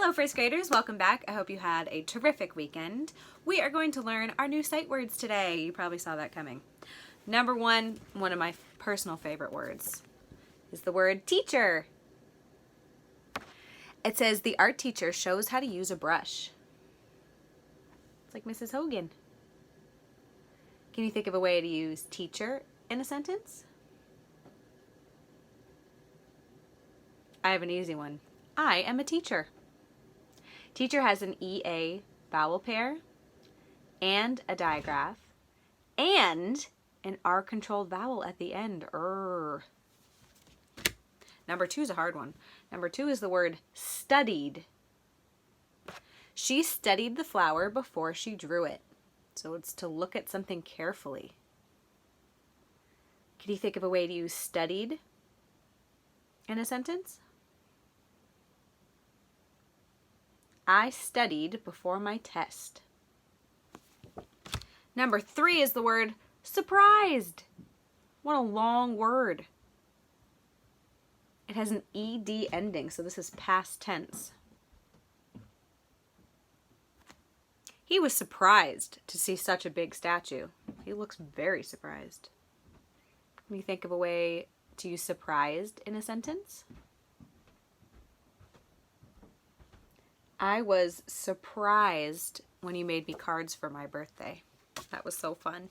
Hello first graders, welcome back. I hope you had a terrific weekend. We are going to learn our new sight words today. You probably saw that coming. Number one of my personal favorite words is the word teacher. It says the art teacher shows how to use a brush. It's like Mrs. Hogan. Can you think of a way to use teacher in a sentence? I have an easy one. I am a teacher. Teacher has an EA vowel pair and a digraph and an R-controlled vowel at the end. Number two is a hard one. Number two is the word studied. She studied the flower before she drew it. So it's to look at something carefully. Can you think of a way to use studied in a sentence? I studied before my test. Number three is the word surprised. What a long word. It has an ED ending, so this is past tense. He was surprised to see such a big statue. He looks very surprised. Can you think of a way to use surprised in a sentence? I was surprised when you made me cards for my birthday. That was so fun.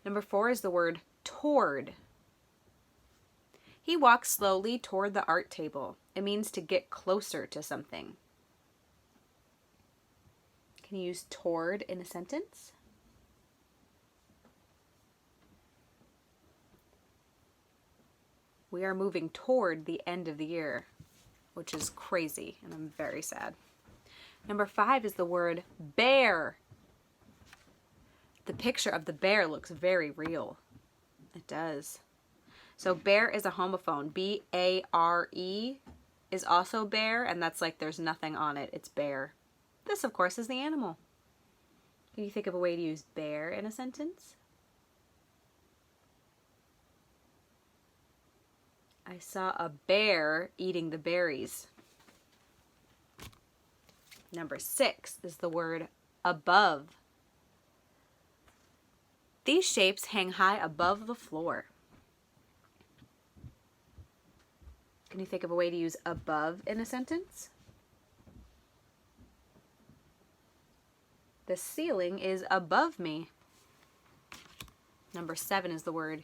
Number four is the word toward. He walks slowly toward the art table. It means to get closer to something. Can you use toward in a sentence? We are moving toward the end of the year, which is crazy, and I'm very sad. Number five is the word bear. The picture of the bear looks very real. It does. So bear is a homophone. B-A-R-E is also bear, and that's like there's nothing on it. It's bear. This, of course, is the animal. Can you think of a way to use bear in a sentence? I saw a bear eating the berries. Number six is the word above. These shapes hang high above the floor. Can you think of a way to use above in a sentence? The ceiling is above me. Number seven is the word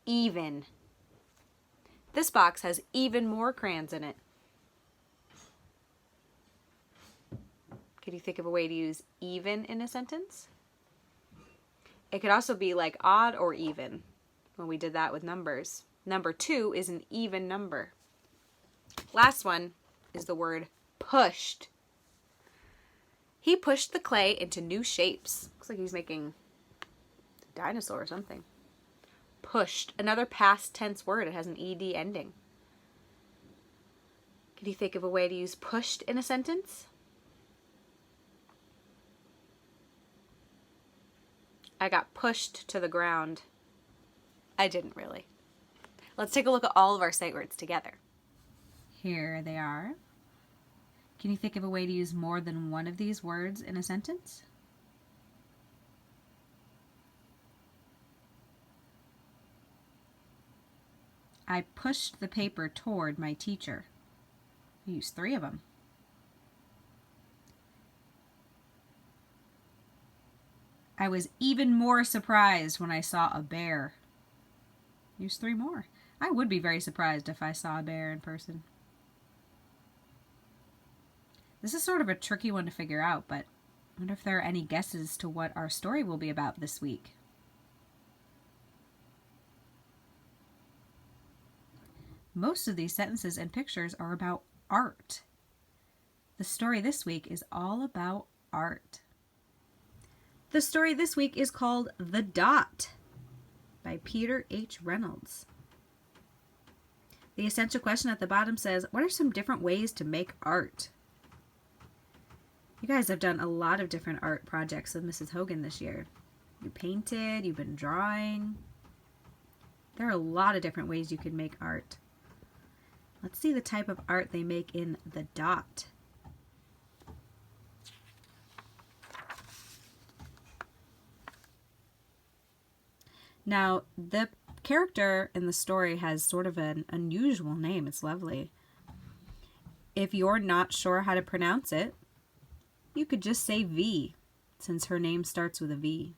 even. This box has even more crayons in it. Could you think of a way to use even in a sentence? It could also be like odd or even when we did that with numbers. Number two is an even number. Last one is the word pushed. He pushed the clay into new shapes. Looks like he's making a dinosaur or something. Pushed, another past tense word. It has an ED ending. Can you think of a way to use pushed in a sentence? I got pushed to the ground. I didn't really. Let's take a look at all of our sight words together. Here they are. Can you think of a way to use more than one of these words in a sentence? I pushed the paper toward my teacher. I used three of them. I was even more surprised when I saw a bear. Use three more. I would be very surprised if I saw a bear in person. This is sort of a tricky one to figure out, but I wonder if there are any guesses to what our story will be about this week. Most of these sentences and pictures are about art. The story this week is all about art. The story this week is called The Dot by Peter H. Reynolds. The essential question at the bottom says, what are some different ways to make art? You guys have done a lot of different art projects with Mrs. Hogan this year. You painted, you've been drawing. There are a lot of different ways you can make art. Let's see the type of art they make in The Dot. Now, the character in the story has sort of an unusual name. It's lovely. If you're not sure how to pronounce it, you could just say V, since her name starts with a V.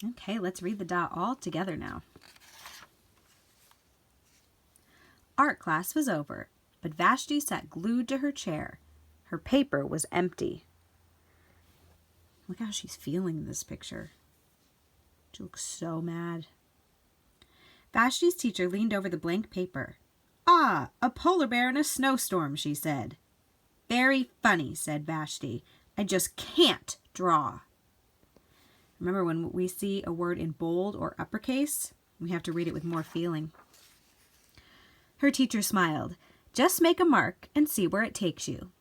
Okay, let's read the dot all together now. Art class was over, but Vashti sat glued to her chair. Her paper was empty. Look how she's feeling in this picture. She looks so mad. Vashti's teacher leaned over the blank paper. "Ah, a polar bear in a snowstorm," she said. "Very funny," said Vashti. "I just can't draw." Remember, when we see a word in bold or uppercase, we have to read it with more feeling. Her teacher smiled. Just make a mark and see where it takes you.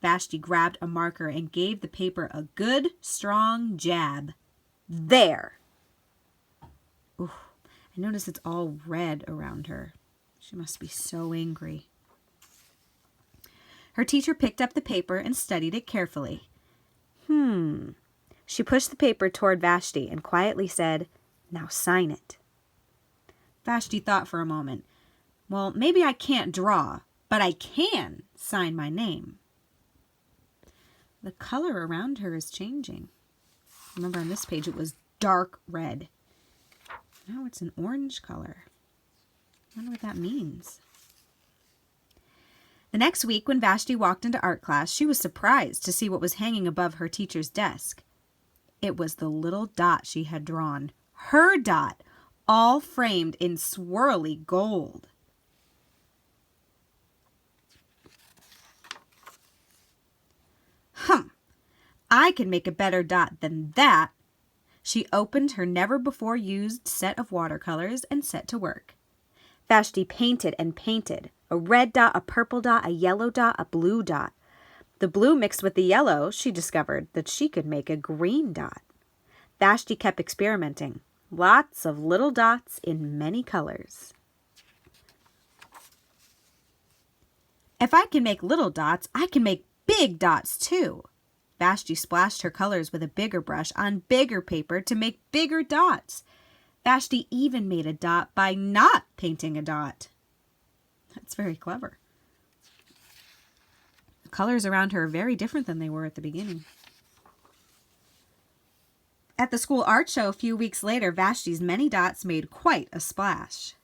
Vashti grabbed a marker and gave the paper a good, strong jab. There! Ooh, I notice it's all red around her. She must be so angry. Her teacher picked up the paper and studied it carefully. She pushed the paper toward Vashti and quietly said, "Now sign it." Vashti thought for a moment. Well, maybe I can't draw, but I can sign my name. The color around her is changing. Remember on this page it was dark red. Now it's an orange color. I wonder what that means. The next week when Vashti walked into art class, she was surprised to see what was hanging above her teacher's desk. It was the little dot she had drawn. Her dot, all framed in swirly gold. I can make a better dot than that. She opened her never-before-used set of watercolors and set to work. Vashti painted and painted. A red dot, a purple dot, a yellow dot, a blue dot. The blue mixed with the yellow, she discovered that she could make a green dot. Vashti kept experimenting. Lots of little dots in many colors. If I can make little dots, I can make big dots too. Vashti splashed her colors with a bigger brush on bigger paper to make bigger dots. Vashti even made a dot by not painting a dot. That's very clever. The colors around her are very different than they were at the beginning. At the school art show a few weeks later, Vashti's many dots made quite a splash.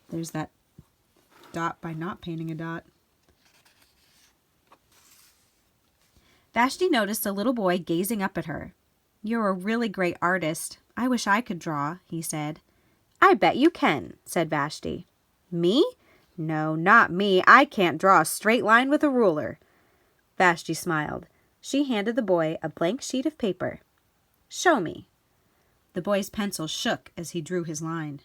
There's that dot by not painting a dot. Vashti noticed a little boy gazing up at her. "You're a really great artist. I wish I could draw," he said. "I bet you can," said Vashti. "Me? No, not me. I can't draw a straight line with a ruler." Vashti smiled. She handed the boy a blank sheet of paper. "Show me." The boy's pencil shook as he drew his line.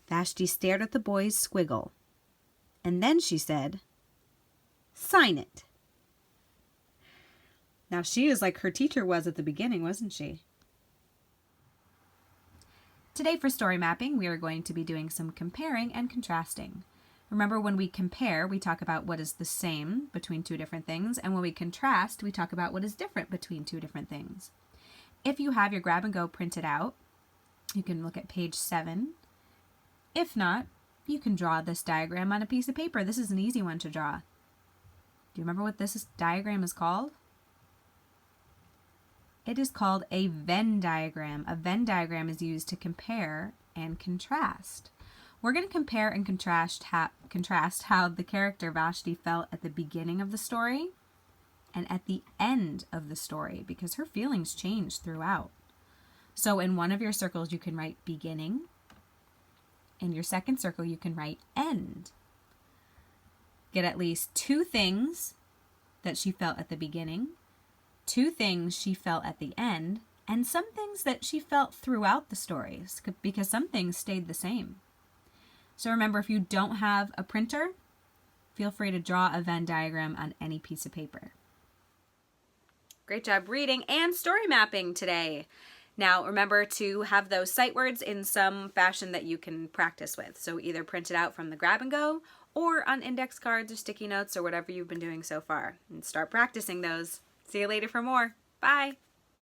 Vashti stared at the boy's squiggle. And then she said, "Sign it." Now she is like her teacher was at the beginning, wasn't she? Today for story mapping, we are going to be doing some comparing and contrasting. Remember, when we compare, we talk about what is the same between two different things, and when we contrast, we talk about what is different between two different things. If you have your grab and go printed out, you can look at page 7. If not, you can draw this diagram on a piece of paper. This is an easy one to draw. Do you remember what this diagram is called? It is called a Venn diagram. A Venn diagram is used to compare and contrast. We're going to compare and contrast how the character Vashti felt at the beginning of the story and at the end of the story, because her feelings change throughout. So in one of your circles you can write beginning. In your second circle you can write end. Get at least 2 things that she felt at the beginning, 2 things she felt at the end, and some things that she felt throughout the stories, because some things stayed the same. So remember, if you don't have a printer, feel free to draw a Venn diagram on any piece of paper. Great job reading and story mapping today. Now remember to have those sight words in some fashion that you can practice with. So either print it out from the grab and go or on index cards or sticky notes or whatever you've been doing so far. And start practicing those. See you later for more. Bye.